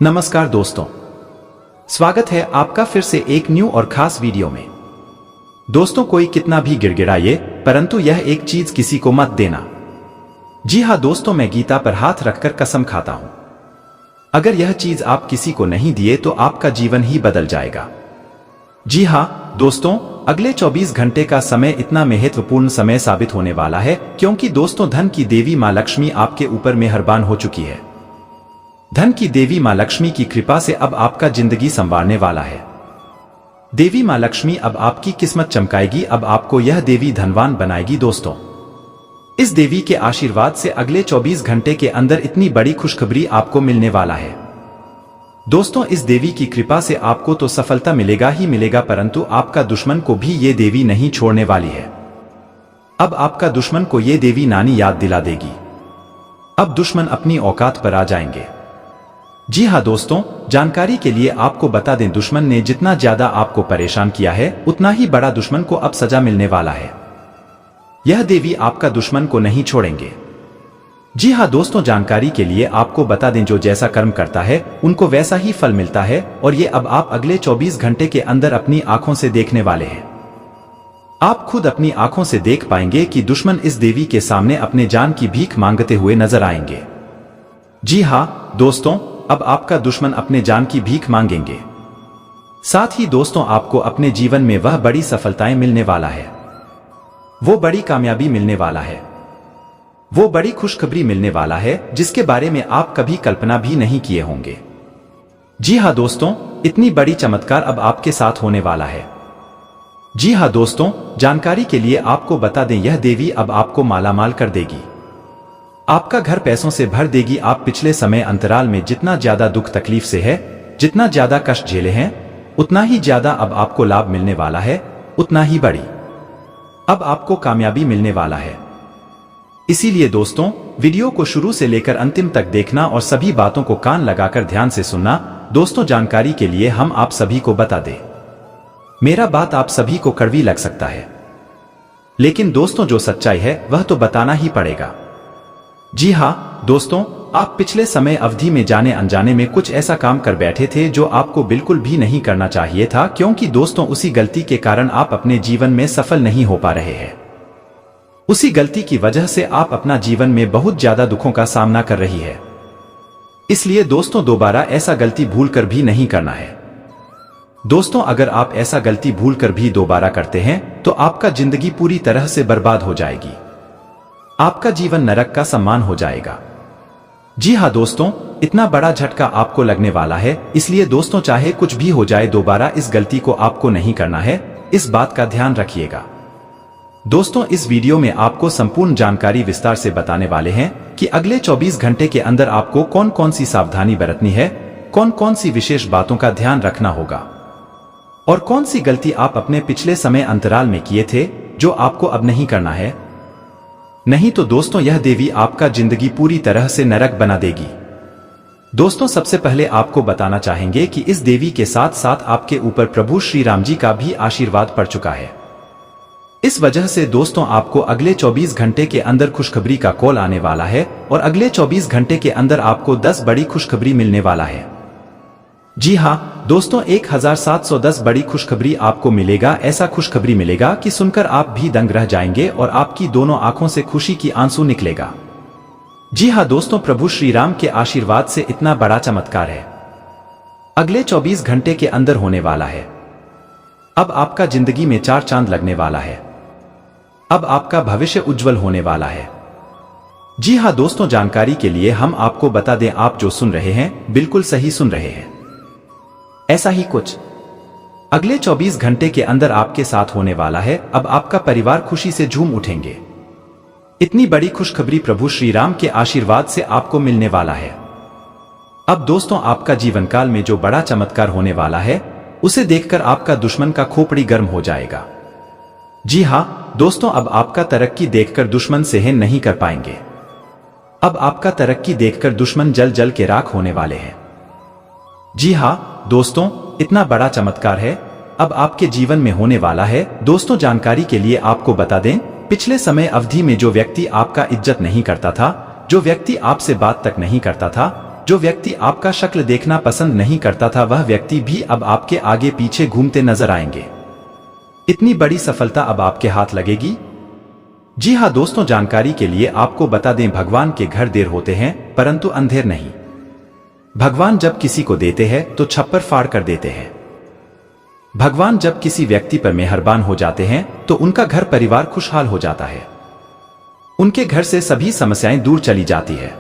नमस्कार दोस्तों, स्वागत है आपका फिर से एक न्यू और खास वीडियो में। दोस्तों, कोई कितना भी गिड़गिड़ाए परंतु यह एक चीज किसी को मत देना। जी हाँ दोस्तों, मैं गीता पर हाथ रखकर कसम खाता हूं, अगर यह चीज आप किसी को नहीं दिए तो आपका जीवन ही बदल जाएगा। जी हाँ दोस्तों, अगले 24 घंटे का समय इतना महत्वपूर्ण समय साबित होने वाला है क्योंकि दोस्तों धन की देवी मां लक्ष्मी आपके ऊपर मेहरबान हो चुकी है। धन की देवी मां लक्ष्मी की कृपा से अब आपका जिंदगी संवारने वाला है। देवी मां लक्ष्मी अब आपकी किस्मत चमकाएगी, अब आपको यह देवी धनवान बनाएगी। दोस्तों, इस देवी के आशीर्वाद से अगले 24 घंटे के अंदर इतनी बड़ी खुशखबरी आपको मिलने वाला है। दोस्तों, इस देवी की कृपा से आपको तो सफलता मिलेगा ही मिलेगा, परंतु आपका दुश्मन को भी ये देवी नहीं छोड़ने वाली है। अब आपका दुश्मन को ये देवी नानी याद दिला देगी। अब दुश्मन अपनी औकात पर आ जाएंगे। जी हाँ दोस्तों, जानकारी के लिए आपको बता दें, दुश्मन ने जितना ज्यादा आपको परेशान किया है उतना ही बड़ा दुश्मन को अब सजा मिलने वाला है। यह देवी आपका दुश्मन को नहीं छोड़ेंगे। जी हाँ दोस्तों, जानकारी के लिए आपको बता दें, जो जैसा कर्म करता है उनको वैसा ही फल मिलता है और ये अब आप अगले 24 घंटे के अंदर अपनी आंखों से देखने वाले हैं। आप खुद अपनी आंखों से देख पाएंगे कि दुश्मन इस देवी के सामने अपने जान की भीख मांगते हुए नजर आएंगे। जी हाँ दोस्तों, अब आपका दुश्मन अपने जान की भीख मांगेंगे। साथ ही दोस्तों, आपको अपने जीवन में वह बड़ी सफलताएं मिलने वाला है, वो बड़ी कामयाबी मिलने वाला है, वो बड़ी खुशखबरी मिलने वाला है जिसके बारे में आप कभी कल्पना भी नहीं किए होंगे। जी हाँ दोस्तों, इतनी बड़ी चमत्कार अब आपके साथ होने वाला है। जी हाँ दोस्तों, जानकारी के लिए आपको बता दें, यह देवी अब आपको मालामाल कर देगी, आपका घर पैसों से भर देगी। आप पिछले समय अंतराल में जितना ज्यादा दुख तकलीफ से है, जितना ज्यादा कष्ट झेले हैं, उतना ही ज्यादा अब आपको लाभ मिलने वाला है, उतना ही बड़ी अब आपको कामयाबी मिलने वाला है। इसीलिए दोस्तों, वीडियो को शुरू से लेकर अंतिम तक देखना और सभी बातों को कान लगाकर ध्यान से सुनना। दोस्तों, जानकारी के लिए हम आप सभी को बता दें, मेरा बात आप सभी को कड़वी लग सकता है, लेकिन दोस्तों जो सच्चाई है वह तो बताना ही पड़ेगा। जी हाँ दोस्तों, आप पिछले समय अवधि में जाने अनजाने में कुछ ऐसा काम कर बैठे थे जो आपको बिल्कुल भी नहीं करना चाहिए था, क्योंकि दोस्तों उसी गलती के कारण आप अपने जीवन में सफल नहीं हो पा रहे हैं। उसी गलती की वजह से आप अपना जीवन में बहुत ज्यादा दुखों का सामना कर रही है। इसलिए दोस्तों, दोबारा ऐसा गलती भूल कर भी नहीं करना है। दोस्तों, अगर आप ऐसा गलती भूल कर भी दोबारा करते हैं तो आपका जिंदगी पूरी तरह से बर्बाद हो जाएगी, आपका जीवन नरक का सम्मान हो जाएगा। जी हाँ दोस्तों, इतना बड़ा झटका आपको लगने वाला है। इसलिए दोस्तों, चाहे कुछ भी हो जाए, दोबारा इस गलती को आपको नहीं करना है, इस बात का ध्यान रखिएगा। दोस्तों, इस वीडियो में आपको संपूर्ण जानकारी विस्तार से बताने वाले हैं कि अगले 24 घंटे के अंदर आपको कौन कौन सी सावधानी बरतनी है, कौन कौन सी विशेष बातों का ध्यान रखना होगा और कौन सी गलती आप अपने पिछले समय अंतराल में किए थे जो आपको अब नहीं करना है। नहीं तो दोस्तों, यह देवी आपका जिंदगी पूरी तरह से नरक बना देगी। दोस्तों, सबसे पहले आपको बताना चाहेंगे कि इस देवी के साथ साथ आपके ऊपर प्रभु श्री राम जी का भी आशीर्वाद पड़ चुका है। इस वजह से दोस्तों, आपको अगले 24 घंटे के अंदर खुशखबरी का कॉल आने वाला है और अगले 24 घंटे के अंदर आपको 10 बड़ी खुशखबरी मिलने वाला है। जी हाँ दोस्तों, 1710 बड़ी खुशखबरी आपको मिलेगा। ऐसा खुशखबरी मिलेगा कि सुनकर आप भी दंग रह जाएंगे और आपकी दोनों आंखों से खुशी की आंसू निकलेगा। जी हाँ दोस्तों, प्रभु श्री राम के आशीर्वाद से इतना बड़ा चमत्कार है, अगले 24 घंटे के अंदर होने वाला है। अब आपका जिंदगी में 4 चांद लगने वाला है, अब आपका भविष्य उज्जवल होने वाला है। जी हाँ दोस्तों, जानकारी के लिए हम आपको बता दें, आप जो सुन रहे हैं बिल्कुल सही सुन रहे हैं। ऐसा ही कुछ अगले 24 घंटे के अंदर आपके साथ होने वाला है। अब आपका परिवार खुशी से झूम उठेंगे। इतनी बड़ी खुशखबरी प्रभु श्री राम के आशीर्वाद से आपको मिलने वाला है। अब दोस्तों, आपका जीवन काल में जो बड़ा चमत्कार होने वाला है उसे देखकर आपका दुश्मन का खोपड़ी गर्म हो जाएगा। जी हाँ दोस्तों, अब आपका तरक्की देखकर दुश्मन सहन नहीं कर पाएंगे। अब आपका तरक्की देखकर दुश्मन जल जल के राख होने वाले हैं। जी हाँ दोस्तों, इतना बड़ा चमत्कार है अब आपके जीवन में होने वाला है। दोस्तों, जानकारी के लिए आपको बता दें, पिछले समय अवधि में जो व्यक्ति आपका इज्जत नहीं करता था, जो व्यक्ति आपसे बात तक नहीं करता था, जो व्यक्ति आपका शक्ल देखना पसंद नहीं करता था वह व्यक्ति भी अब आपके आगे पीछे घूमते नजर आएंगे। इतनी बड़ी सफलता अब आपके हाथ लगेगी। जी हाँ दोस्तों, जानकारी के लिए आपको बता दें, भगवान के घर देर होते हैं परंतु अंधेर नहीं। भगवान जब किसी को देते हैं तो छप्पर फाड़ कर देते हैं। भगवान जब किसी व्यक्ति पर मेहरबान हो जाते हैं तो उनका घर परिवार खुशहाल हो जाता है। उनके घर से सभी समस्याएं दूर चली जाती है।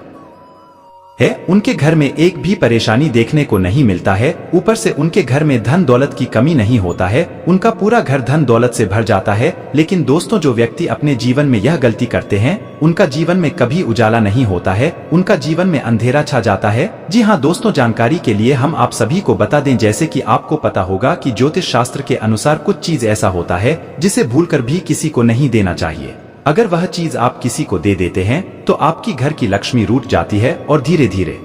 उनके घर में एक भी परेशानी देखने को नहीं मिलता है। ऊपर से उनके घर में धन दौलत की कमी नहीं होता है। उनका पूरा घर धन दौलत से भर जाता है। लेकिन दोस्तों, जो व्यक्ति अपने जीवन में यह गलती करते हैं उनका जीवन में कभी उजाला नहीं होता है, उनका जीवन में अंधेरा छा जाता है। जी हाँ दोस्तों, जानकारी के लिए हम आप सभी को बता दें, जैसे कि आपको पता होगा कि ज्योतिष शास्त्र के अनुसार कुछ चीज ऐसा होता है जिसे भूलकर भी किसी को नहीं देना चाहिए। अगर वह चीज आप किसी को दे देते हैं तो आपकी घर की लक्ष्मी रूठ जाती है और धीरे धीरे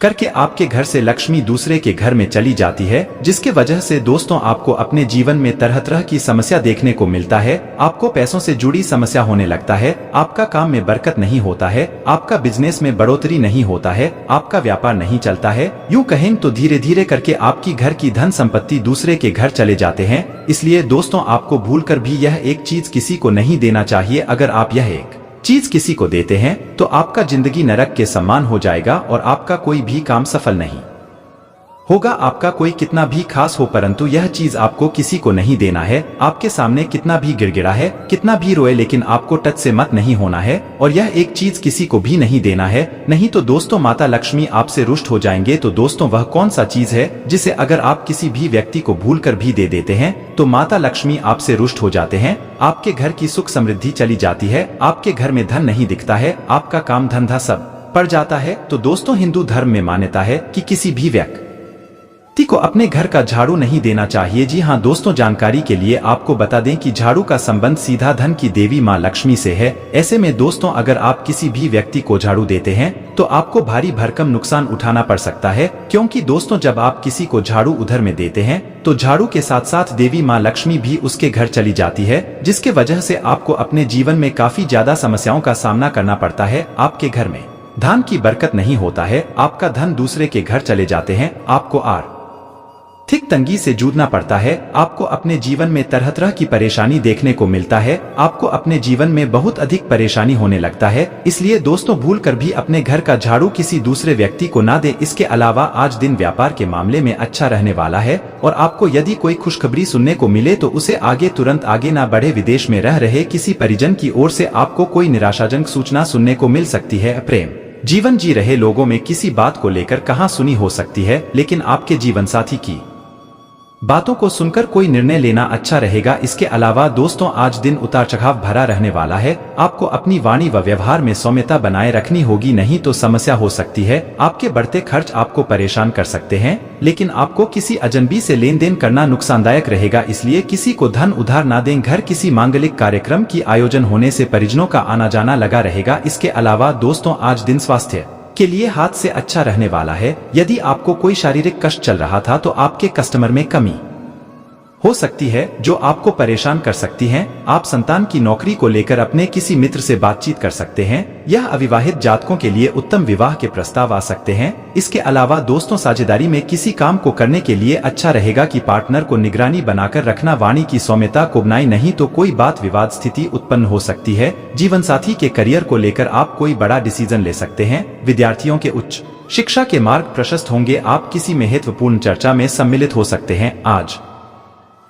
करके आपके घर से लक्ष्मी दूसरे के घर में चली जाती है, जिसके वजह से दोस्तों आपको अपने जीवन में तरह तरह की समस्या देखने को मिलता है। आपको पैसों से जुड़ी समस्या होने लगता है, आपका काम में बरकत नहीं होता है, आपका बिजनेस में बढ़ोतरी नहीं होता है, आपका व्यापार नहीं चलता है। यूं कहें तो धीरे धीरे करके आपकी घर की धन संपत्ति दूसरे के घर चले जाते हैं। इसलिए दोस्तों, आपको भूलकर भी यह एक चीज किसी को नहीं देना चाहिए। अगर आप यह एक चीज किसी को देते हैं तो आपका जिंदगी नरक के समान हो जाएगा और आपका कोई भी काम सफल नहीं होगा। आपका कोई कितना भी खास हो परंतु यह चीज आपको किसी को नहीं देना है। आपके सामने कितना भी गिड़गिड़ा है, कितना भी रोए, लेकिन आपको टच से मत नहीं होना है और यह एक चीज किसी को भी नहीं देना है। नहीं तो दोस्तों माता लक्ष्मी आपसे रुष्ट हो जाएंगे। तो दोस्तों, वह कौन सा चीज है जिसे अगर आप किसी भी व्यक्ति को भूलकर भी दे देते हैं तो माता लक्ष्मी आपसे रुष्ट हो जाते हैं, आपके घर की सुख समृद्धि चली जाती है, आपके घर में धन नहीं दिखता है, आपका काम धंधा सब पड़ जाता है। तो दोस्तों, हिंदू धर्म में मान्यता है कि किसी भी व्यक्ति को अपने घर का झाड़ू नहीं देना चाहिए। जी हाँ दोस्तों, जानकारी के लिए आपको बता दें कि झाड़ू का संबंध सीधा धन की देवी माँ लक्ष्मी से है। ऐसे में दोस्तों, अगर आप किसी भी व्यक्ति को झाड़ू देते हैं तो आपको भारी भरकम नुकसान उठाना पड़ सकता है, क्योंकि दोस्तों जब आप किसी को झाड़ू उधर में देते हैं तो झाड़ू के साथ साथ देवी माँ लक्ष्मी भी उसके घर चली जाती है, जिसके वजह से आपको अपने जीवन में काफी ज्यादा समस्याओं का सामना करना पड़ता है। आपके घर में धन की बरकत नहीं होता है, आपका धन दूसरे के घर चले जाते हैं, आपको आर्थिक तंगी से जूझना पड़ता है, आपको अपने जीवन में तरह तरह की परेशानी देखने को मिलता है, आपको अपने जीवन में बहुत अधिक परेशानी होने लगता है। इसलिए दोस्तों, भूल कर भी अपने घर का झाड़ू किसी दूसरे व्यक्ति को ना दे। इसके अलावा आज दिन व्यापार के मामले में अच्छा रहने वाला है और आपको यदि कोई खुशखबरी सुनने को मिले तो उसे तुरंत आगे ना बढ़े। विदेश में रह रहे किसी परिजन की ओर से आपको कोई निराशाजनक सूचना सुनने को मिल सकती है। प्रेम जीवन जी रहे लोगों में किसी बात को लेकर कहां सुनी हो सकती है, लेकिन आपके जीवन साथी की बातों को सुनकर कोई निर्णय लेना अच्छा रहेगा। इसके अलावा दोस्तों, आज दिन उतार चढ़ाव भरा रहने वाला है। आपको अपनी वाणी व व्यवहार में सौम्यता बनाए रखनी होगी, नहीं तो समस्या हो सकती है। आपके बढ़ते खर्च आपको परेशान कर सकते हैं, लेकिन आपको किसी अजनबी से लेन देन करना नुकसानदायक रहेगा, इसलिए किसी को धन उधार ना दें। घर किसी मांगलिक कार्यक्रम की आयोजन होने से परिजनों का आना जाना लगा रहेगा। इसके अलावा दोस्तों, आज दिन स्वास्थ्य के लिए हाथ से अच्छा रहने वाला है। यदि आपको कोई शारीरिक कष्ट चल रहा था तो आपके कस्टमर में कमी हो सकती है जो आपको परेशान कर सकती हैं। आप संतान की नौकरी को लेकर अपने किसी मित्र से बातचीत कर सकते हैं। यह अविवाहित जातकों के लिए उत्तम विवाह के प्रस्ताव आ सकते हैं। इसके अलावा दोस्तों, साझेदारी में किसी काम को करने के लिए अच्छा रहेगा कि पार्टनर को निगरानी बनाकर रखना, वाणी की सौम्यता को बनाए, नहीं तो कोई बात विवाद स्थिति उत्पन्न हो सकती है। जीवन साथी के करियर को लेकर आप कोई बड़ा डिसीजन ले सकते हैं। विद्यार्थियों के उच्च शिक्षा के मार्ग प्रशस्त होंगे। आप किसी महत्वपूर्ण चर्चा में सम्मिलित हो सकते हैं। आज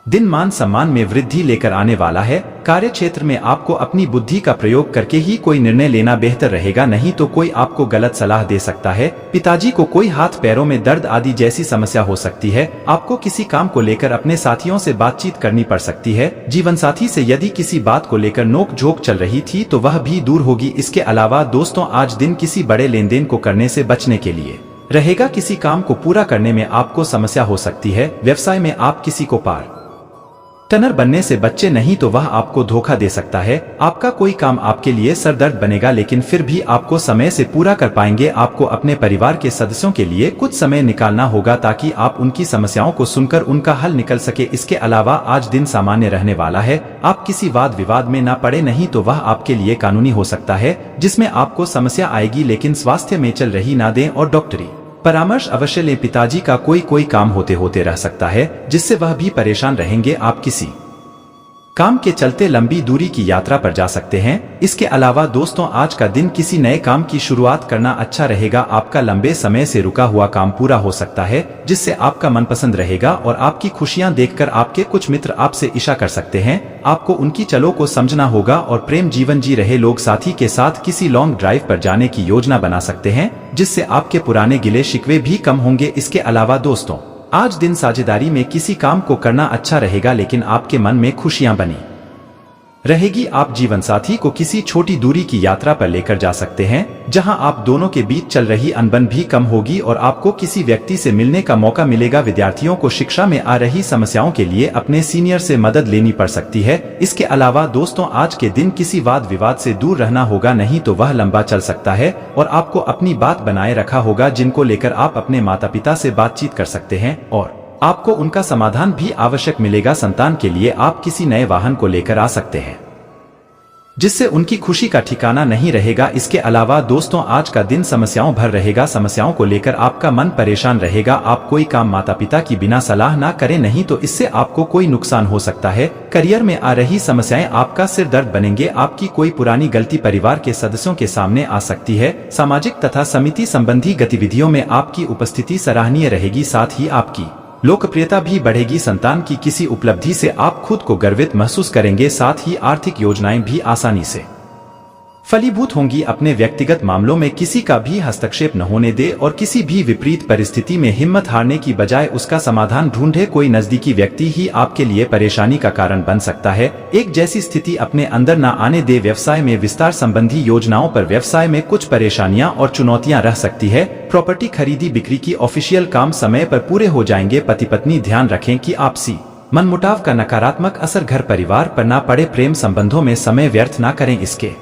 दिन मान सम्मान में वृद्धि लेकर आने वाला है। कार्य क्षेत्र में आपको अपनी बुद्धि का प्रयोग करके ही कोई निर्णय लेना बेहतर रहेगा, नहीं तो कोई आपको गलत सलाह दे सकता है। पिताजी को कोई हाथ पैरों में दर्द आदि जैसी समस्या हो सकती है। आपको किसी काम को लेकर अपने साथियों से बातचीत करनी पड़ सकती है। जीवन साथी से यदि किसी बात को लेकर नोक झोंक चल रही थी तो वह भी दूर होगी। इसके अलावा दोस्तों, आज दिन किसी बड़े लेन देन को करने से बचने के लिए रहेगा। किसी काम को पूरा करने में आपको समस्या हो सकती है। व्यवसाय में आप किसी को पार टनर बनने से बच्चे नहीं तो वह आपको धोखा दे सकता है। आपका कोई काम आपके लिए सरदर्द बनेगा, लेकिन फिर भी आपको समय से पूरा कर पाएंगे। आपको अपने परिवार के सदस्यों के लिए कुछ समय निकालना होगा ताकि आप उनकी समस्याओं को सुनकर उनका हल निकल सके। इसके अलावा आज दिन सामान्य रहने वाला है। आप किसी वाद विवाद में ना पड़े, नहीं तो वह आपके लिए कानूनी हो सकता है जिसमें आपको समस्या आएगी, लेकिन स्वास्थ्य में चल रही ना दें और डॉक्टरी परामर्श अवश्य लें। पिताजी का कोई काम होते होते रह सकता है जिससे वह भी परेशान रहेंगे। आप किसी काम के चलते लंबी दूरी की यात्रा पर जा सकते हैं। इसके अलावा दोस्तों, आज का दिन किसी नए काम की शुरुआत करना अच्छा रहेगा। आपका लंबे समय से रुका हुआ काम पूरा हो सकता है जिससे आपका मनपसंद रहेगा और आपकी खुशियां देखकर आपके कुछ मित्र आपसे ईर्ष्या कर सकते हैं। आपको उनकी चलों को समझना होगा और प्रेम जीवन जी रहे लोग साथी के साथ किसी लॉन्ग ड्राइव पर जाने की योजना बना सकते हैं जिससे आपके पुराने गिले शिकवे भी कम होंगे। इसके अलावा दोस्तों, आज दिन साझेदारी में किसी काम को करना अच्छा रहेगा, लेकिन आपके मन में खुशियां बनी रहेगी। आप जीवन साथी को किसी छोटी दूरी की यात्रा पर लेकर जा सकते हैं जहां आप दोनों के बीच चल रही अनबन भी कम होगी और आपको किसी व्यक्ति से मिलने का मौका मिलेगा। विद्यार्थियों को शिक्षा में आ रही समस्याओं के लिए अपने सीनियर से मदद लेनी पड़ सकती है। इसके अलावा दोस्तों, आज के दिन किसी वाद विवाद से दूर रहना होगा, नहीं तो वह लंबा चल सकता है और आपको अपनी बात बनाए रखा होगा जिनको लेकर आप अपने माता पिता से बातचीत कर सकते हैं और आपको उनका समाधान भी आवश्यक मिलेगा। संतान के लिए आप किसी नए वाहन को लेकर आ सकते हैं जिससे उनकी खुशी का ठिकाना नहीं रहेगा। इसके अलावा दोस्तों, आज का दिन समस्याओं भर रहेगा। समस्याओं को लेकर आपका मन परेशान रहेगा। आप कोई काम माता पिता की बिना सलाह ना करें, नहीं तो इससे आपको कोई नुकसान हो सकता है। करियर में आ रही समस्याएं आपका सिर दर्द बनेंगे। आपकी कोई पुरानी गलती परिवार के सदस्यों के सामने आ सकती है। सामाजिक तथा समिति संबंधी गतिविधियों में आपकी उपस्थिति सराहनीय रहेगी, साथ ही आपकी लोकप्रियता भी बढ़ेगी। संतान की किसी उपलब्धि से आप खुद को गर्वित महसूस करेंगे, साथ ही आर्थिक योजनाएं भी आसानी से फलीभूत होंगी। अपने व्यक्तिगत मामलों में किसी का भी हस्तक्षेप न होने दे और किसी भी विपरीत परिस्थिति में हिम्मत हारने की बजाय उसका समाधान ढूंढे। कोई नजदीकी व्यक्ति ही आपके लिए परेशानी का कारण बन सकता है। एक जैसी स्थिति अपने अंदर न आने दे। व्यवसाय में विस्तार संबंधी योजनाओं पर व्यवसाय में कुछ परेशानियां और चुनौतियां रह सकती है। प्रॉपर्टी खरीदी बिक्री की ऑफिशियल काम समय पर पूरे हो जाएंगे। पति पत्नी ध्यान रखें कि आपसी मनमुटाव का नकारात्मक असर घर परिवार पर ना पड़े। प्रेम संबंधों में समय व्यर्थ ना करें। इसके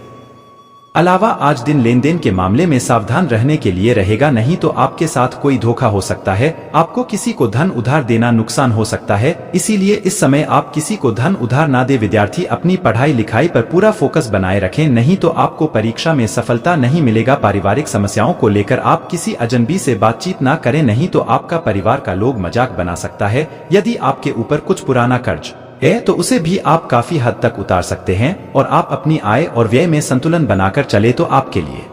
अलावा आज दिन लेन देन के मामले में सावधान रहने के लिए रहेगा, नहीं तो आपके साथ कोई धोखा हो सकता है। आपको किसी को धन उधार देना नुकसान हो सकता है, इसीलिए इस समय आप किसी को धन उधार ना दे। विद्यार्थी अपनी पढ़ाई लिखाई पर पूरा फोकस बनाए रखें, नहीं तो आपको परीक्षा में सफलता नहीं मिलेगा। पारिवारिक समस्याओं को लेकर आप किसी अजनबी से बातचीत ना करें, नहीं तो आपका परिवार का लोग मजाक बना सकता है। यदि आपके ऊपर कुछ पुराना कर्ज है तो उसे भी आप काफी हद तक उतार सकते हैं और आप अपनी आय और व्यय में संतुलन बनाकर चले तो आपके लिए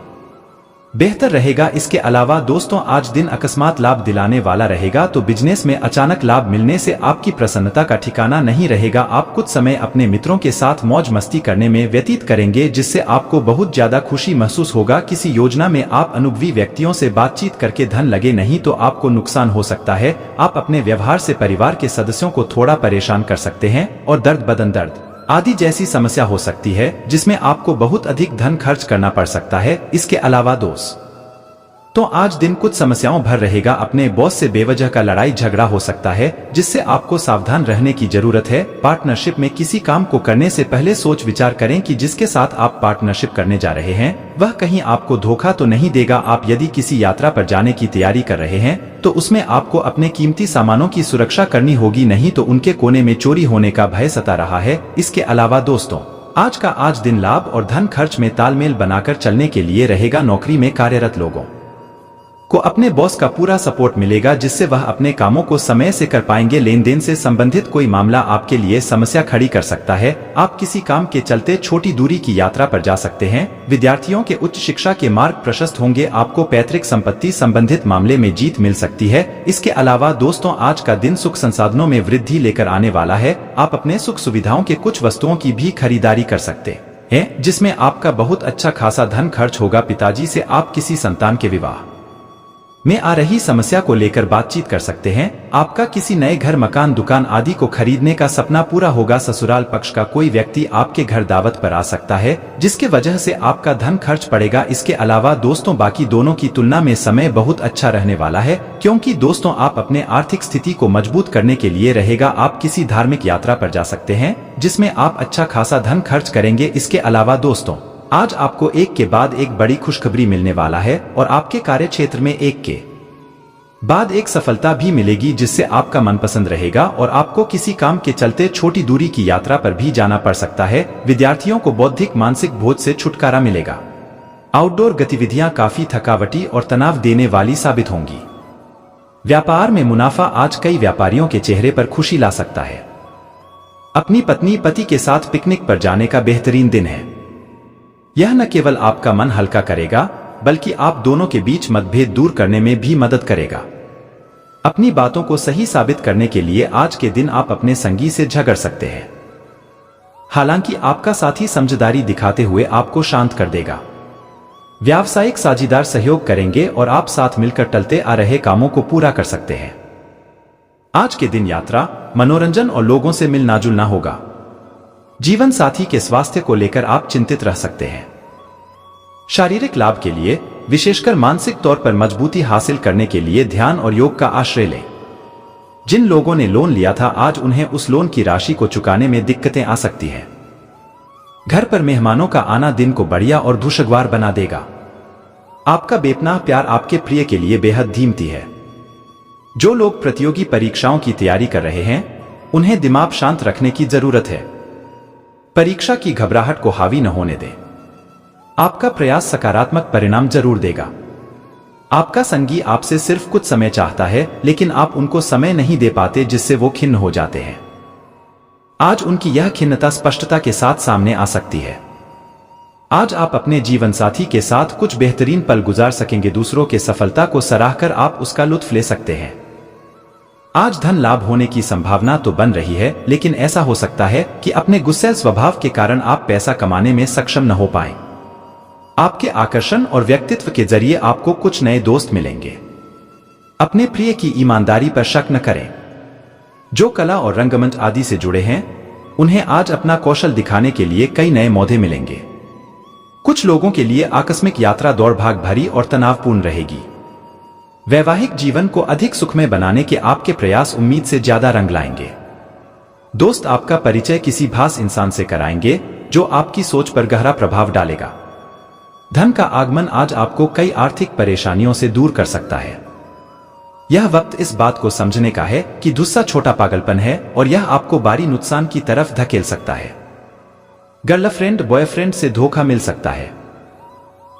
बेहतर रहेगा। इसके अलावा दोस्तों, आज दिन अकस्मात लाभ दिलाने वाला रहेगा, तो बिजनेस में अचानक लाभ मिलने से आपकी प्रसन्नता का ठिकाना नहीं रहेगा। आप कुछ समय अपने मित्रों के साथ मौज मस्ती करने में व्यतीत करेंगे जिससे आपको बहुत ज्यादा खुशी महसूस होगा। किसी योजना में आप अनुभवी व्यक्तियों से बातचीत करके धन लगे, नहीं तो आपको नुकसान हो सकता है। आप अपने व्यवहार से परिवार के सदस्यों को थोड़ा परेशान कर सकते हैं और दर्द बदन दर्द आदि जैसी समस्या हो सकती है जिसमें आपको बहुत अधिक धन खर्च करना पड़ सकता है। इसके अलावा तो आज दिन कुछ समस्याओं भर रहेगा। अपने बॉस से बेवजह का लड़ाई झगड़ा हो सकता है जिससे आपको सावधान रहने की जरूरत है। पार्टनरशिप में किसी काम को करने से पहले सोच विचार करें कि जिसके साथ आप पार्टनरशिप करने जा रहे हैं वह कहीं आपको धोखा तो नहीं देगा। आप यदि किसी यात्रा पर जाने की तैयारी कर रहे हैं तो उसमें आपको अपने कीमती सामानों की सुरक्षा करनी होगी, नहीं तो उनके कोने में चोरी होने का भय सता रहा है। इसके अलावा दोस्तों, आज दिन लाभ और धन खर्च में तालमेल बनाकर चलने के लिए रहेगा। नौकरी में कार्यरत लोगों को अपने बॉस का पूरा सपोर्ट मिलेगा जिससे वह अपने कामों को समय से कर पाएंगे। लेन देन से संबंधित कोई मामला आपके लिए समस्या खड़ी कर सकता है। आप किसी काम के चलते छोटी दूरी की यात्रा पर जा सकते हैं। विद्यार्थियों के उच्च शिक्षा के मार्ग प्रशस्त होंगे। आपको पैतृक संपत्ति संबंधित मामले में जीत मिल सकती है। इसके अलावा दोस्तों, आज का दिन सुख संसाधनों में वृद्धि लेकर आने वाला है। आप अपने सुख सुविधाओं के कुछ वस्तुओं की भी खरीदारी कर सकते हैं जिसमें आपका बहुत अच्छा खासा धन खर्च होगा। पिताजी से आप किसी संतान के विवाह में आ रही समस्या को लेकर बातचीत कर सकते हैं। आपका किसी नए घर, मकान, दुकान आदि को खरीदने का सपना पूरा होगा। ससुराल पक्ष का कोई व्यक्ति आपके घर दावत पर आ सकता है, जिसके वजह से आपका धन खर्च पड़ेगा। इसके अलावा दोस्तों, बाकी दोनों की तुलना में समय बहुत अच्छा रहने वाला है, क्योंकि दोस्तों आप अपने आर्थिक स्थिति को मजबूत करने के लिए रहेगा। आप किसी धार्मिक यात्रा पर जा सकते हैं, जिसमें आप अच्छा खासा धन खर्च करेंगे। इसके अलावा दोस्तों, आज आपको एक के बाद एक बड़ी खुशखबरी मिलने वाला है और आपके कार्य क्षेत्र में एक के बाद एक सफलता भी मिलेगी, जिससे आपका मनपसंद रहेगा और आपको किसी काम के चलते छोटी दूरी की यात्रा पर भी जाना पड़ सकता है। विद्यार्थियों को बौद्धिक मानसिक बोझ से छुटकारा मिलेगा। आउटडोर गतिविधियां काफी थकावटी और तनाव देने वाली साबित होंगी। व्यापार में मुनाफा आज कई व्यापारियों के चेहरे पर खुशी ला सकता है। अपनी पत्नी पति के साथ पिकनिक पर जाने का बेहतरीन दिन है। यह न केवल आपका मन हल्का करेगा, बल्कि आप दोनों के बीच मतभेद दूर करने में भी मदद करेगा। अपनी बातों को सही साबित करने के लिए आज के दिन आप अपने संगी से झगड़ सकते हैं। हालांकि आपका साथी समझदारी दिखाते हुए आपको शांत कर देगा। व्यावसायिक साझीदार सहयोग करेंगे और आप साथ मिलकर टलते आ रहे कामों को पूरा कर सकते हैं। आज के दिन यात्रा, मनोरंजन और लोगों से मिलना जुलना होगा। जीवन साथी के स्वास्थ्य को लेकर आप चिंतित रह सकते हैं। शारीरिक लाभ के लिए, विशेषकर मानसिक तौर पर मजबूती हासिल करने के लिए ध्यान और योग का आश्रय लें। जिन लोगों ने लोन लिया था, आज उन्हें उस लोन की राशि को चुकाने में दिक्कतें आ सकती हैं। घर पर मेहमानों का आना दिन को बढ़िया और खुशगवार बना देगा। आपका बेपनाह प्यार आपके प्रिय के लिए बेहद कीमती है। जो लोग प्रतियोगी परीक्षाओं की तैयारी कर रहे हैं, उन्हें दिमाग शांत रखने की जरूरत है। परीक्षा की घबराहट को हावी न होने दें। आपका प्रयास सकारात्मक परिणाम जरूर देगा। आपका संगी आपसे सिर्फ कुछ समय चाहता है, लेकिन आप उनको समय नहीं दे पाते, जिससे वो खिन्न हो जाते हैं। आज उनकी यह खिन्नता स्पष्टता के साथ सामने आ सकती है। आज आप अपने जीवन साथी के साथ कुछ बेहतरीन पल गुजार सकेंगे। दूसरों के सफलता को सराहकर आप उसका लुत्फ ले सकते हैं। आज धन लाभ होने की संभावना तो बन रही है, लेकिन ऐसा हो सकता है कि अपने गुस्सैल स्वभाव के कारण आप पैसा कमाने में सक्षम न हो पाएं। आपके आकर्षण और व्यक्तित्व के जरिए आपको कुछ नए दोस्त मिलेंगे। अपने प्रिय की ईमानदारी पर शक न करें। जो कला और रंगमंच आदि से जुड़े हैं, उन्हें आज अपना कौशल दिखाने के लिए कई नए मौके मिलेंगे। कुछ लोगों के लिए आकस्मिक यात्रा दौड़ भाग भरी और तनावपूर्ण रहेगी। वैवाहिक जीवन को अधिक सुखमय बनाने के आपके प्रयास उम्मीद से ज्यादा रंग लाएंगे। दोस्त आपका परिचय किसी खास इंसान से कराएंगे, जो आपकी सोच पर गहरा प्रभाव डालेगा। धन का आगमन आज आपको कई आर्थिक परेशानियों से दूर कर सकता है। यह वक्त इस बात को समझने का है कि गुस्सा छोटा पागलपन है और यह आपको भारी नुकसान की तरफ धकेल सकता है। गर्लफ्रेंड बॉयफ्रेंड से धोखा मिल सकता है।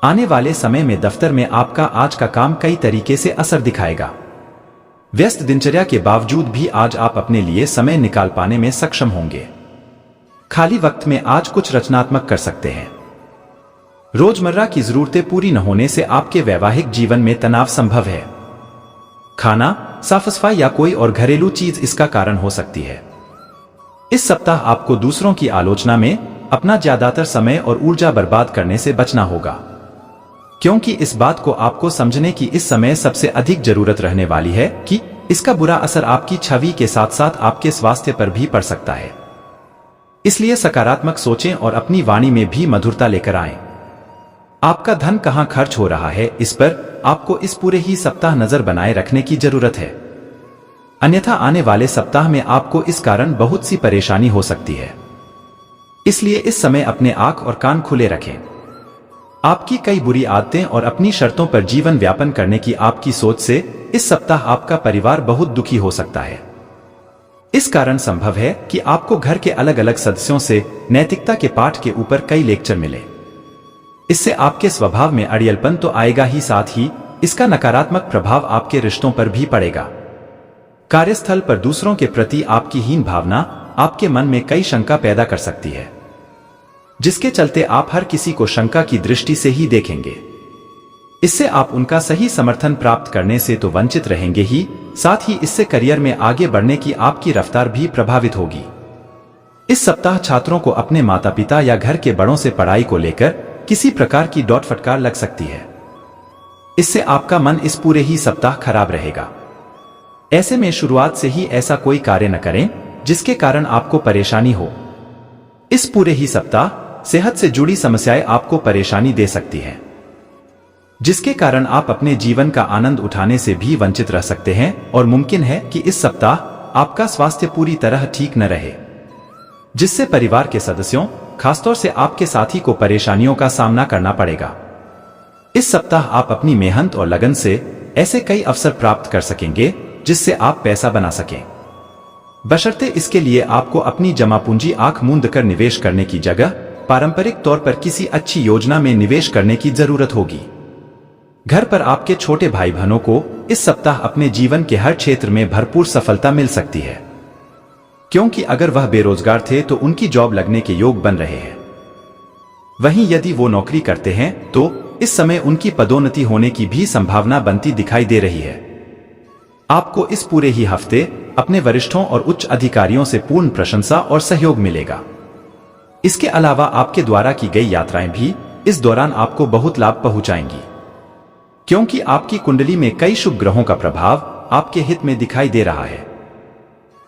आने वाले समय में दफ्तर में आपका आज का काम कई तरीके से असर दिखाएगा। व्यस्त दिनचर्या के बावजूद भी आज आप अपने लिए समय निकाल पाने में सक्षम होंगे। खाली वक्त में आज कुछ रचनात्मक कर सकते हैं। रोजमर्रा की जरूरतें पूरी न होने से आपके वैवाहिक जीवन में तनाव संभव है। खाना, साफ सफाई या कोई और घरेलू चीज इसका कारण हो सकती है। इस सप्ताह आपको दूसरों की आलोचना में अपना ज्यादातर समय और ऊर्जा बर्बाद करने से बचना होगा, क्योंकि इस बात को आपको समझने की इस समय सबसे अधिक जरूरत रहने वाली है कि इसका बुरा असर आपकी छवि के साथ साथ आपके स्वास्थ्य पर भी पड़ सकता है। इसलिए सकारात्मक सोचें और अपनी वाणी में भी मधुरता लेकर आएं। आपका धन कहां खर्च हो रहा है, इस पर आपको इस पूरे ही सप्ताह नजर बनाए रखने की जरूरत है। अन्यथा आने वाले सप्ताह में आपको इस कारण बहुत सी परेशानी हो सकती है। इसलिए इस समय अपने आंख और कान खुले रखें। आपकी कई बुरी आदतें और अपनी शर्तों पर जीवन व्यापन करने की आपकी सोच से इस सप्ताह आपका परिवार बहुत दुखी हो सकता है। इस कारण संभव है कि आपको घर के अलग अलग सदस्यों से नैतिकता के पाठ के ऊपर कई लेक्चर मिले। इससे आपके स्वभाव में अड़ियलपन तो आएगा ही, साथ ही इसका नकारात्मक प्रभाव आपके रिश्तों पर भी पड़ेगा। कार्यस्थल पर दूसरों के प्रति आपकी हीन भावना आपके मन में कई शंका पैदा कर सकती है, जिसके चलते आप हर किसी को शंका की दृष्टि से ही देखेंगे। इससे आप उनका सही समर्थन प्राप्त करने से तो वंचित रहेंगे ही, साथ ही इससे करियर में आगे बढ़ने की आपकी रफ्तार भी प्रभावित होगी। इस सप्ताह छात्रों को अपने माता पिता या घर के बड़ों से पढ़ाई को लेकर किसी प्रकार की डांट फटकार लग सकती है। इससे आपका मन इस पूरे ही सप्ताह खराब रहेगा। ऐसे में शुरुआत से ही ऐसा कोई कार्य न करें जिसके कारण आपको परेशानी हो। इस पूरे ही सप्ताह सेहत से जुड़ी समस्याएं आपको परेशानी दे सकती हैं, जिसके कारण आप अपने जीवन का आनंद उठाने से भी वंचित रह सकते हैं और मुमकिन है कि इस सप्ताह आपका स्वास्थ्य पूरी तरह ठीक न रहे, जिससे परिवार के सदस्यों, खासतौर से आपके साथी को परेशानियों का सामना करना पड़ेगा। इस सप्ताह आप अपनी मेहनत और लगन से ऐसे कई अवसर प्राप्त कर सकेंगे जिससे आप पैसा बना सकें। बशर्ते इसके लिए आपको अपनी जमा पूंजी आंख मूंद कर निवेश करने की जगह पारंपरिक तौर पर किसी अच्छी योजना में निवेश करने की जरूरत होगी। घर पर आपके छोटे भाई बहनों को इस सप्ताह अपने जीवन के हर क्षेत्र में भरपूर सफलता मिल सकती है, क्योंकि अगर वह बेरोजगार थे तो उनकी जॉब लगने के योग बन रहे हैं। वहीं यदि वो नौकरी करते हैं तो इस समय उनकी पदोन्नति होने की भी संभावना बनती दिखाई दे रही है। आपको इस पूरे ही हफ्ते अपने वरिष्ठों और उच्च अधिकारियों से पूर्ण प्रशंसा और सहयोग मिलेगा। इसके अलावा आपके द्वारा की गई यात्राएं भी इस दौरान आपको बहुत लाभ पहुंचाएंगी, क्योंकि आपकी कुंडली में कई शुभ ग्रहों का प्रभाव आपके हित में दिखाई दे रहा है।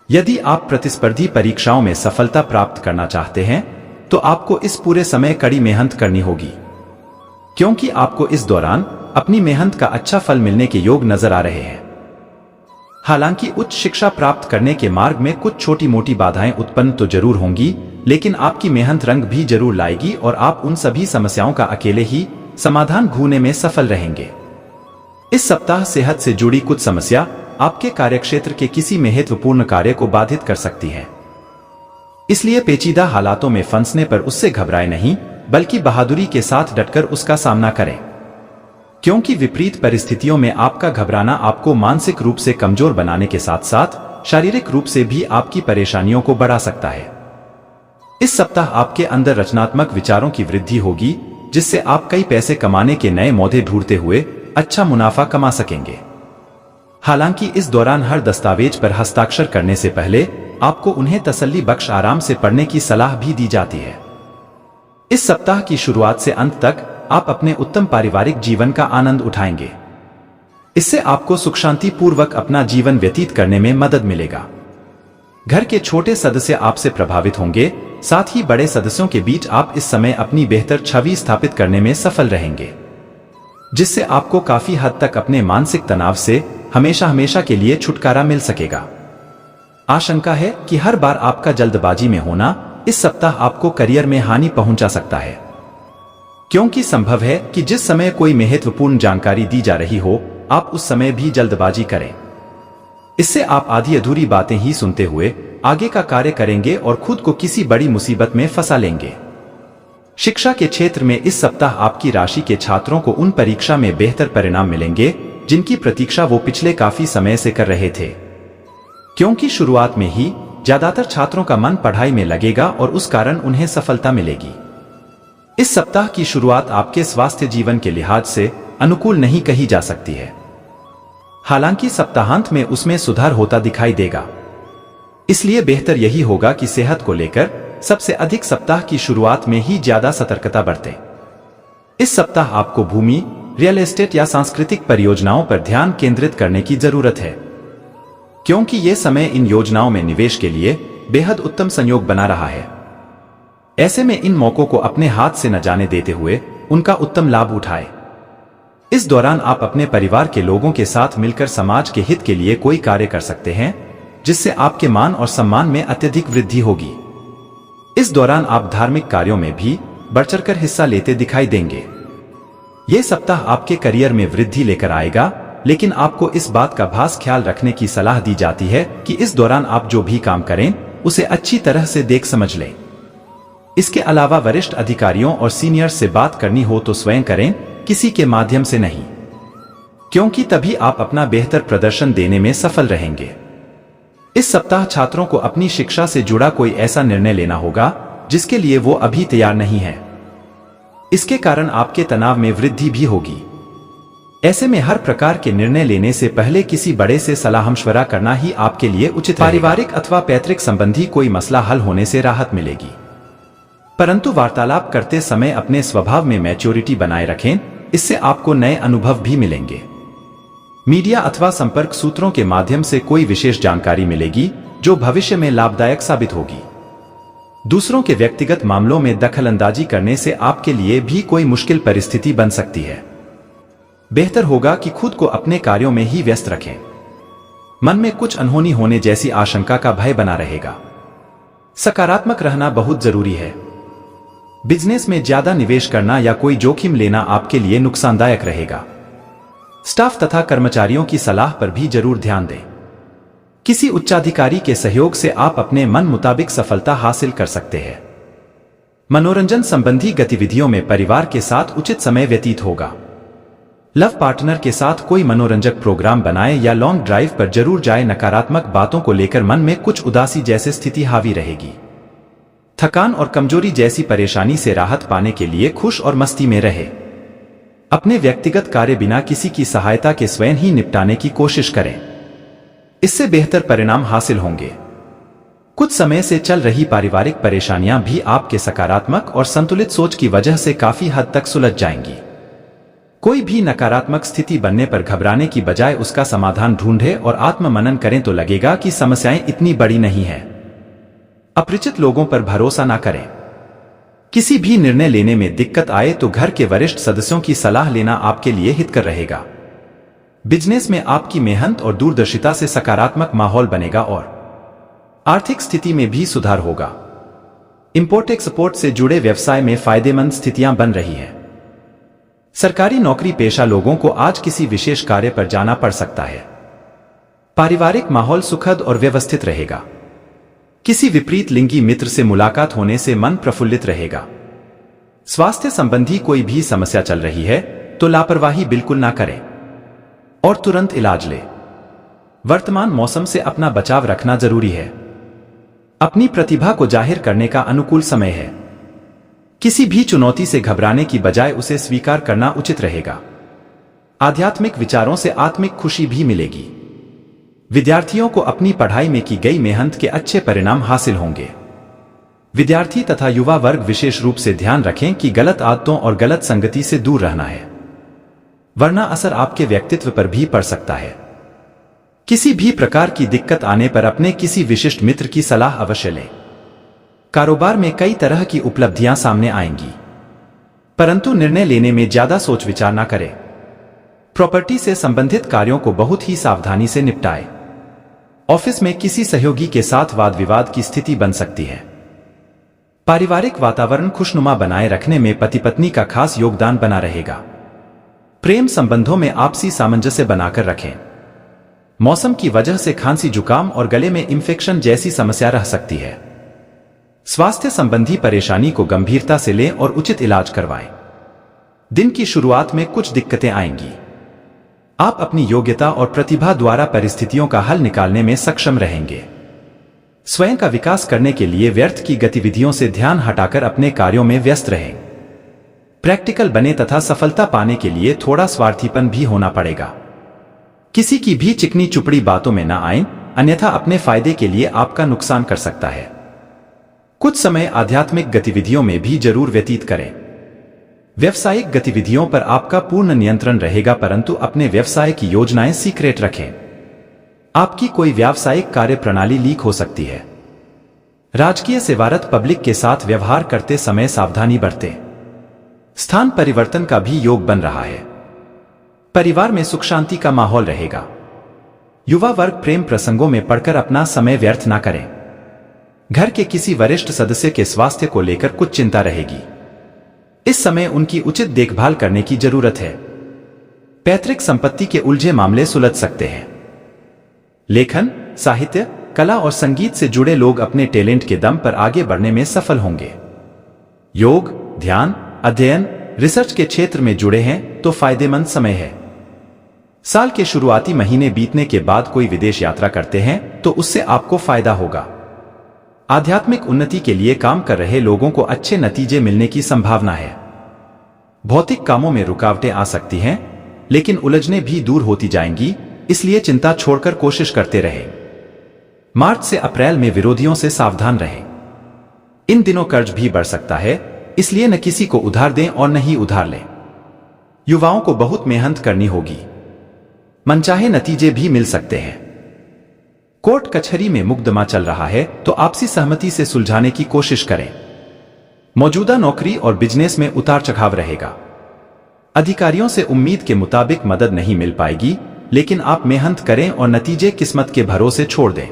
यदि आप प्रतिस्पर्धी परीक्षाओं में सफलता प्राप्त करना चाहते हैं तो आपको इस पूरे समय कड़ी मेहनत करनी होगी, क्योंकि आपको इस दौरान अपनी मेहनत का अच्छा फल मिलने के योग नजर आ रहे हैं। हालांकि उच्च शिक्षा प्राप्त करने के मार्ग में कुछ छोटी मोटी बाधाएं उत्पन्न तो जरूर होंगी, लेकिन आपकी मेहनत रंग भी जरूर लाएगी और आप उन सभी समस्याओं का अकेले ही समाधान ढूंढने में सफल रहेंगे। इस सप्ताह सेहत से जुड़ी कुछ समस्या आपके कार्यक्षेत्र के किसी महत्वपूर्ण कार्य को बाधित कर सकती है, इसलिए पेचीदा हालातों में फंसने पर उससे घबराएं नहीं, बल्कि बहादुरी के साथ डटकर उसका सामना करें, क्योंकि विपरीत परिस्थितियों में आपका घबराना आपको मानसिक रूप से कमजोर बनाने के साथ साथ शारीरिक रूप से भी आपकी परेशानियों को बढ़ा सकता है। इस सप्ताह आपके अंदर रचनात्मक विचारों की वृद्धि होगी, जिससे आप कई पैसे कमाने के नए मौके ढूंढते हुए अच्छा मुनाफा कमा सकेंगे। हालांकि इस दौरान हर दस्तावेज पर हस्ताक्षर करने से पहले आपको उन्हें तसल्ली बख्श आराम से पढ़ने की सलाह भी दी जाती है। इस सप्ताह की शुरुआत से अंत तक आप अपने उत्तम पारिवारिक जीवन का आनंद उठाएंगे। इससे आपको सुख शांति पूर्वक अपना जीवन व्यतीत करने में मदद मिलेगा। घर के छोटे सदस्य आपसे प्रभावित होंगे, साथ ही बड़े सदस्यों के बीच आप इस समय अपनी बेहतर छवि स्थापित करने में सफल रहेंगे, जिससे आपको काफी हद तक अपने मानसिक तनाव से हमेशा हमेशा के लिए छुटकारा मिल सकेगा। आशंका है कि हर बार आपका जल्दबाजी में होना इस सप्ताह आपको करियर में हानि पहुंचा सकता है, क्योंकि संभव है कि जिस समय कोई महत्वपूर्ण जानकारी दी जा रही हो आप उस समय भी जल्दबाजी करें। इससे आप आधी अधूरी बातें ही सुनते हुए आगे का कार्य करेंगे और खुद को किसी बड़ी मुसीबत में फंसा लेंगे। शिक्षा के क्षेत्र में इस सप्ताह आपकी राशि के छात्रों को उन परीक्षा में बेहतर परिणाम मिलेंगे जिनकी प्रतीक्षा वो पिछले काफी समय से कर रहे थे, क्योंकि शुरुआत में ही ज्यादातर छात्रों का मन पढ़ाई में लगेगा और उस कारण उन्हें सफलता मिलेगी। इस सप्ताह की शुरुआत आपके स्वास्थ्य जीवन के लिहाज से अनुकूल नहीं कही जा सकती है, हालांकि सप्ताहांत में उसमें सुधार होता दिखाई देगा। इसलिए बेहतर यही होगा कि सेहत को लेकर सबसे अधिक सप्ताह की शुरुआत में ही ज्यादा सतर्कता बरतें। इस सप्ताह आपको भूमि, रियल एस्टेट या सांस्कृतिक परियोजनाओं पर ध्यान केंद्रित करने की जरूरत है, क्योंकि यह समय इन योजनाओं में निवेश के लिए बेहद उत्तम संयोग बना रहा है। ऐसे में इन मौकों को अपने हाथ से न जाने देते हुए उनका उत्तम लाभ उठाएं। इस दौरान आप अपने परिवार के लोगों के साथ मिलकर समाज के हित के लिए कोई कार्य कर सकते हैं, जिससे आपके मान और सम्मान में अत्यधिक वृद्धि होगी। इस दौरान आप धार्मिक कार्यों में भी बढ़चढ़कर हिस्सा लेते दिखाई देंगे। यह सप्ताह आपके करियर में वृद्धि लेकर आएगा, लेकिन आपको इस बात का खास ख्याल रखने की सलाह दी जाती है कि इस दौरान आप जो भी काम करें उसे अच्छी तरह से देख समझ लें। इसके अलावा वरिष्ठ अधिकारियों और सीनियर्स से बात करनी हो तो स्वयं करें, किसी के माध्यम से नहीं, क्योंकि तभी आप अपना बेहतर प्रदर्शन देने में सफल रहेंगे। इस सप्ताह छात्रों को अपनी शिक्षा से जुड़ा कोई ऐसा निर्णय लेना होगा जिसके लिए वो अभी तैयार नहीं है। इसके कारण आपके तनाव में वृद्धि भी होगी। ऐसे में हर प्रकार के निर्णय लेने से पहले किसी बड़े से सलाह मशवरा करना ही आपके लिए उचित है। पारिवारिक अथवा पैतृक संबंधी कोई मसला हल होने से राहत मिलेगी, परंतु वार्तालाप करते समय अपने स्वभाव में मैच्योरिटी बनाए रखें। इससे आपको नए अनुभव भी मिलेंगे। मीडिया अथवा संपर्क सूत्रों के माध्यम से कोई विशेष जानकारी मिलेगी जो भविष्य में लाभदायक साबित होगी। दूसरों के व्यक्तिगत मामलों में दखलंदाजी करने से आपके लिए भी कोई मुश्किल परिस्थिति बन सकती है। बेहतर होगा कि खुद को अपने कार्यों में ही व्यस्त रखें। मन में कुछ अनहोनी होने जैसी आशंका का भय बना रहेगा। सकारात्मक रहना बहुत जरूरी है। बिजनेस में ज्यादा निवेश करना या कोई जोखिम लेना आपके लिए नुकसानदायक रहेगा। स्टाफ तथा कर्मचारियों की सलाह पर भी जरूर ध्यान दें। किसी उच्चाधिकारी के सहयोग से आप अपने मन मुताबिक सफलता हासिल कर सकते हैं। मनोरंजन संबंधी गतिविधियों में परिवार के साथ उचित समय व्यतीत होगा। लव पार्टनर के साथ कोई मनोरंजक प्रोग्राम बनाएं या लॉन्ग ड्राइव पर जरूर जाएं। नकारात्मक बातों को लेकर मन में कुछ उदासी जैसी स्थिति हावी रहेगी। थकान और कमजोरी जैसी परेशानी से राहत पाने के लिए खुश और मस्ती में रहे। अपने व्यक्तिगत कार्य बिना किसी की सहायता के स्वयं ही निपटाने की कोशिश करें, इससे बेहतर परिणाम हासिल होंगे। कुछ समय से चल रही पारिवारिक परेशानियां भी आपके सकारात्मक और संतुलित सोच की वजह से काफी हद तक सुलझ जाएंगी। कोई भी नकारात्मक स्थिति बनने पर घबराने की बजाय उसका समाधान ढूंढें और आत्ममनन करें तो लगेगा कि समस्याएं इतनी बड़ी नहीं है। अपरिचित लोगों पर भरोसा ना करें। किसी भी निर्णय लेने में दिक्कत आए तो घर के वरिष्ठ सदस्यों की सलाह लेना आपके लिए हितकर रहेगा। बिजनेस में आपकी मेहनत और दूरदर्शिता से सकारात्मक माहौल बनेगा और आर्थिक स्थिति में भी सुधार होगा। इंपोर्ट एक्सपोर्ट से जुड़े व्यवसाय में फायदेमंद स्थितियां बन रही हैं। सरकारी नौकरी पेशा लोगों को आज किसी विशेष कार्य पर जाना पड़ सकता है। पारिवारिक माहौल सुखद और व्यवस्थित रहेगा। किसी विपरीत लिंगी मित्र से मुलाकात होने से मन प्रफुल्लित रहेगा। स्वास्थ्य संबंधी कोई भी समस्या चल रही है तो लापरवाही बिल्कुल ना करें और तुरंत इलाज लें। वर्तमान मौसम से अपना बचाव रखना जरूरी है। अपनी प्रतिभा को जाहिर करने का अनुकूल समय है। किसी भी चुनौती से घबराने की बजाय उसे स्वीकार करना उचित रहेगा। आध्यात्मिक विचारों से आत्मिक खुशी भी मिलेगी। विद्यार्थियों को अपनी पढ़ाई में की गई मेहनत के अच्छे परिणाम हासिल होंगे। विद्यार्थी तथा युवा वर्ग विशेष रूप से ध्यान रखें कि गलत आदतों और गलत संगति से दूर रहना है, वरना असर आपके व्यक्तित्व पर भी पड़ सकता है। किसी भी प्रकार की दिक्कत आने पर अपने किसी विशिष्ट मित्र की सलाह अवश्य लें। कारोबार में कई तरह की उपलब्धियां सामने आएंगी, परंतु निर्णय लेने में ज्यादा सोच विचार न करें। प्रॉपर्टी से संबंधित कार्यों को बहुत ही सावधानी से निपटाएं। ऑफिस में किसी सहयोगी के साथ वाद विवाद की स्थिति बन सकती है। पारिवारिक वातावरण खुशनुमा बनाए रखने में पति पत्नी का खास योगदान बना रहेगा। प्रेम संबंधों में आपसी सामंजस्य बनाकर रखें। मौसम की वजह से खांसी जुकाम और गले में इंफेक्शन जैसी समस्या रह सकती है। स्वास्थ्य संबंधी परेशानी को गंभीरता से लें और उचित इलाज करवाएं। दिन की शुरुआत में कुछ दिक्कतें आएंगी। आप अपनी योग्यता और प्रतिभा द्वारा परिस्थितियों का हल निकालने में सक्षम रहेंगे। स्वयं का विकास करने के लिए व्यर्थ की गतिविधियों से ध्यान हटाकर अपने कार्यों में व्यस्त रहें। प्रैक्टिकल बने तथा सफलता पाने के लिए थोड़ा स्वार्थीपन भी होना पड़ेगा। किसी की भी चिकनी चुपड़ी बातों में न आए, अन्यथा अपने फायदे के लिए आपका नुकसान कर सकता है। कुछ समय आध्यात्मिक गतिविधियों में भी जरूर व्यतीत करें। व्यवसायिक गतिविधियों पर आपका पूर्ण नियंत्रण रहेगा, परंतु अपने व्यवसाय की योजनाएं सीक्रेट रखें। आपकी कोई व्यावसायिक कार्य प्रणाली लीक हो सकती है। राजकीय सेवारत पब्लिक के साथ व्यवहार करते समय सावधानी बरतें। स्थान परिवर्तन का भी योग बन रहा है। परिवार में सुख शांति का माहौल रहेगा। युवा वर्ग प्रेम प्रसंगों में पड़कर अपना समय व्यर्थ ना करें। घर के किसी वरिष्ठ सदस्य के स्वास्थ्य को लेकर कुछ चिंता रहेगी। इस समय उनकी उचित देखभाल करने की जरूरत है। पैतृक संपत्ति के उलझे मामले सुलझ सकते हैं। लेखन, साहित्य, कला और संगीत से जुड़े लोग अपने टैलेंट के दम पर आगे बढ़ने में सफल होंगे। योग, ध्यान, अध्ययन, रिसर्च के क्षेत्र में जुड़े हैं तो फायदेमंद समय है। साल के शुरुआती महीने बीतने के बाद कोई विदेश यात्रा करते हैं तो उससे आपको फायदा होगा। आध्यात्मिक उन्नति के लिए काम कर रहे लोगों को अच्छे नतीजे मिलने की संभावना है। भौतिक कामों में रुकावटें आ सकती हैं, लेकिन उलझनें भी दूर होती जाएंगी, इसलिए चिंता छोड़कर कोशिश करते रहें। मार्च से अप्रैल में विरोधियों से सावधान रहें। इन दिनों कर्ज भी बढ़ सकता है, इसलिए न किसी को उधार दें और न ही उधार लें। युवाओं को बहुत मेहनत करनी होगी, मनचाहे नतीजे भी मिल सकते हैं। कोर्ट कचहरी में मुकदमा चल रहा है तो आपसी सहमति से सुलझाने की कोशिश करें। मौजूदा नौकरी और बिजनेस में उतार चढ़ाव रहेगा। अधिकारियों से उम्मीद के मुताबिक मदद नहीं मिल पाएगी, लेकिन आप मेहनत करें और नतीजे किस्मत के भरोसे छोड़ दें।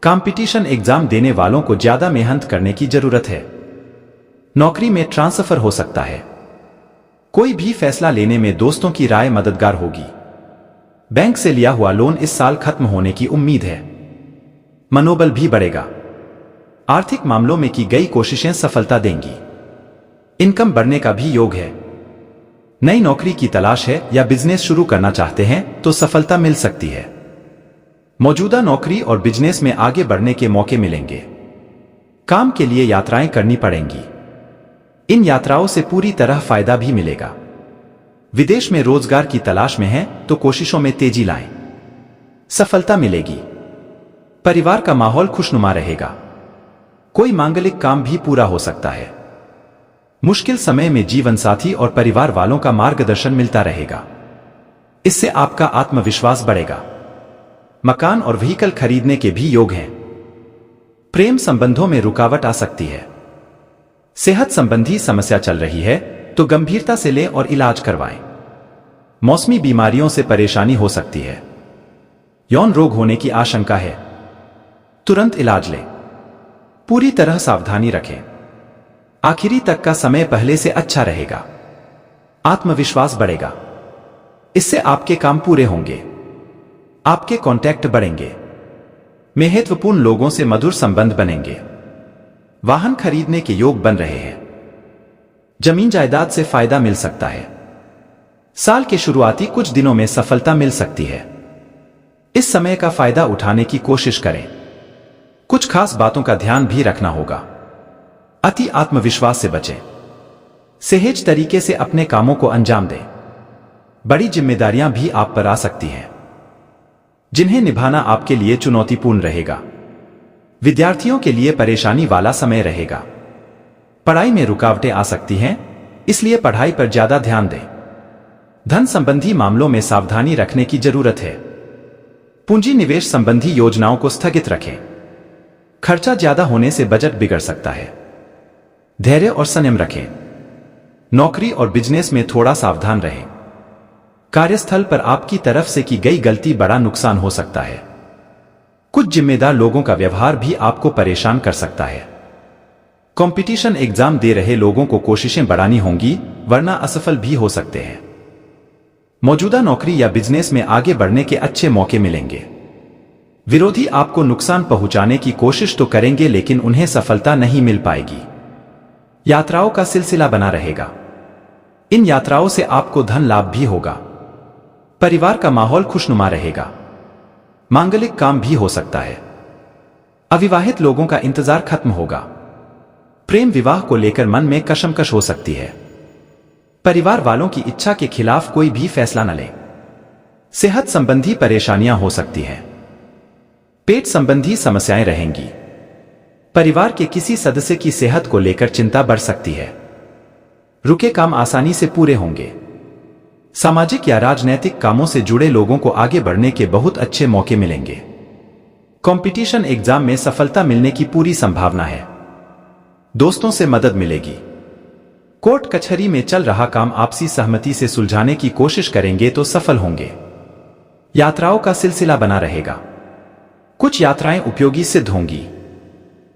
कंपटीशन एग्जाम देने वालों को ज्यादा मेहनत करने की जरूरत है। नौकरी में ट्रांसफर हो सकता है। कोई भी फैसला लेने में दोस्तों की राय मददगार होगी। बैंक से लिया हुआ लोन इस साल खत्म होने की उम्मीद है। मनोबल भी बढ़ेगा। आर्थिक मामलों में की गई कोशिशें सफलता देंगी। इनकम बढ़ने का भी योग है। नई नौकरी की तलाश है या बिजनेस शुरू करना चाहते हैं तो सफलता मिल सकती है। मौजूदा नौकरी और बिजनेस में आगे बढ़ने के मौके मिलेंगे। काम के लिए यात्राएं करनी पड़ेंगी। इन यात्राओं से पूरी तरह फायदा भी मिलेगा। विदेश में रोजगार की तलाश में हैं तो कोशिशों में तेजी लाएं। सफलता मिलेगी। परिवार का माहौल खुशनुमा रहेगा। कोई मांगलिक काम भी पूरा हो सकता है। मुश्किल समय में जीवन साथी और परिवार वालों का मार्गदर्शन मिलता रहेगा। इससे आपका आत्मविश्वास बढ़ेगा। मकान और व्हीकल खरीदने के भी योग हैं। प्रेम संबंधों में रुकावट आ सकती है। सेहत संबंधी समस्या चल रही है तो गंभीरता से लें और इलाज करवाएं। मौसमी बीमारियों से परेशानी हो सकती है। यौन रोग होने की आशंका है। तुरंत इलाज लें। पूरी तरह सावधानी रखें। आखिरी तक का समय पहले से अच्छा रहेगा। आत्मविश्वास बढ़ेगा। इससे आपके काम पूरे होंगे। आपके कॉन्टैक्ट बढ़ेंगे। महत्वपूर्ण लोगों से मधुर संबंध बनेंगे। वाहन खरीदने के योग बन रहे हैं। जमीन जायदाद से फायदा मिल सकता है। साल के शुरुआती कुछ दिनों में सफलता मिल सकती है। इस समय का फायदा उठाने की कोशिश करें। कुछ खास बातों का ध्यान भी रखना होगा। अति आत्मविश्वास से बचें। सहज तरीके से अपने कामों को अंजाम दें। बड़ी जिम्मेदारियां भी आप पर आ सकती हैं, जिन्हें निभाना आपके लिए चुनौतीपूर्ण रहेगा। विद्यार्थियों के लिए परेशानी वाला समय रहेगा। पढ़ाई में रुकावटें आ सकती हैं, इसलिए पढ़ाई पर ज्यादा ध्यान दें। धन संबंधी मामलों में सावधानी रखने की जरूरत है। पूंजी निवेश संबंधी योजनाओं को स्थगित रखें। खर्चा ज्यादा होने से बजट बिगड़ सकता है। धैर्य और संयम रखें। नौकरी और बिजनेस में थोड़ा सावधान रहें। कार्यस्थल पर आपकी तरफ से की गई गलती बड़ा नुकसान हो सकता है। कुछ जिम्मेदार लोगों का व्यवहार भी आपको परेशान कर सकता है। कंपटीशन एग्जाम दे रहे लोगों को कोशिशें बढ़ानी होंगी, वरना असफल भी हो सकते हैं। मौजूदा नौकरी या बिजनेस में आगे बढ़ने के अच्छे मौके मिलेंगे। विरोधी आपको नुकसान पहुंचाने की कोशिश तो करेंगे, लेकिन उन्हें सफलता नहीं मिल पाएगी। यात्राओं का सिलसिला बना रहेगा। इन यात्राओं से आपको धन लाभ भी होगा। परिवार का माहौल खुशनुमा रहेगा। मांगलिक काम भी हो सकता है। अविवाहित लोगों का इंतजार खत्म होगा। प्रेम विवाह को लेकर मन में कशमकश हो सकती है। परिवार वालों की इच्छा के खिलाफ कोई भी फैसला न लें। सेहत संबंधी परेशानियां हो सकती हैं। पेट संबंधी समस्याएं रहेंगी। परिवार के किसी सदस्य की सेहत को लेकर चिंता बढ़ सकती है। रुके काम आसानी से पूरे होंगे। सामाजिक या राजनैतिक कामों से जुड़े लोगों को आगे बढ़ने के बहुत अच्छे मौके मिलेंगे। कंपटीशन एग्जाम में सफलता मिलने की पूरी संभावना है। दोस्तों से मदद मिलेगी। कोर्ट कचहरी में चल रहा काम आपसी सहमति से सुलझाने की कोशिश करेंगे तो सफल होंगे। यात्राओं का सिलसिला बना रहेगा। कुछ यात्राएं उपयोगी सिद्ध होंगी।